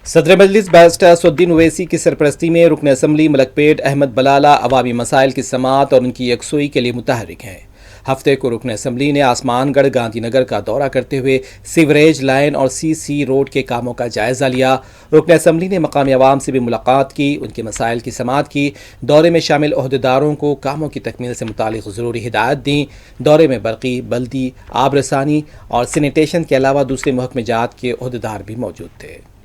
सदर मजलिस बैरिस्टर असदुद्दीन ओवैसी की सरपरस्ती में रुकन असम्बली मलकपेट अहमद बलाला अवामी मसाइल की समाअत और उनकी यकसुई के लिए मुतहरिक हैं। हफ्ते को रुकन असम्बली ने आसमानगढ़ गांधी नगर का दौरा करते हुए सीवरेज लाइन और सीसी रोड के कामों का जायजा लिया। रुकन असम्बली ने मकामी अवाम से भी मुलाकात की, उनके मसाइल की समाअत की। दौरे में शामिल ओहदेदारों को कामों की तकमील से मुतालिक ज़रूरी हिदायत दी। दौरे में बरक़ी, बल्दी, आब रसानी और सैनिटेशन के अलावा दूसरे महकमे जात के ओहदेदार भी मौजूद थे।